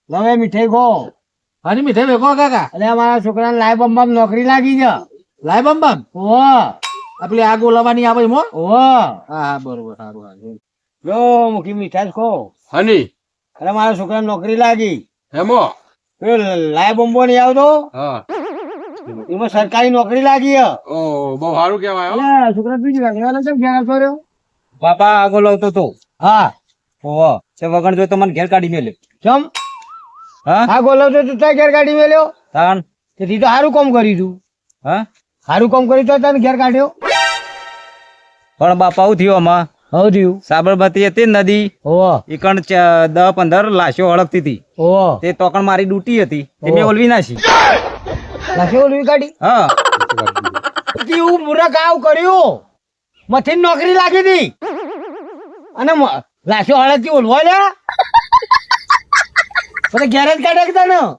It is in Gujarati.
લવે મીઠાઈ ખો. અને મીઠાઈ વેકો કાકા. એટલે અમારા છોકરાને લાય બંબામ નોકરી લાગી છે. લાય બમ બમ. ઓહો આપલી આગ ઓલાવાની આવે એમ હો? ઓહો હા બરોબર સારું સારું. જો મૂકી મીઠાઈ ખો. હની એટલે મારા છોકરાને નોકરી લાગી. હેમો પેલો લાય બંબો નહીં આવતો હા એમાં સરકારી નોકરી લાગી છે. ઓ બહુ સારું કહેવાય હો. એટલે છોકરા બીજી વાગવાનો છે ઘેર આવતો રહ્યો. બાપા આગો લાવતો તો હા ઓહો તે વગણ જોઈ તો મને ઘેર કાઢી મેલ્યો. ચમ હા હા બોલો તો તું ત્યાં ઘેર કાઢી મેલ્યો. તાન તેથી તો સારું કામ કર્યું તું. હા સારું કામ કર્યું તો તને ઘેર કાઢ્યો. પણ બાપા આવું થયું આમાં હવ થયું. સાબરમતી હતી ને નદી ઓહો એકણ 10-15 લાશો હળગતી હતી. ઓહો તે તોકણ મારી ડૂટી હતી તે મેં ઓહો. ઓલવી નાખી. લાશે ઓલવી કાઢી. હા એવું મૂરખ આવું કર્યું. મથી નોકરી લાગી હતી અને લાશો હળદથી ઓલવા લ્યા પછી ઘેર જ કાઢે તને.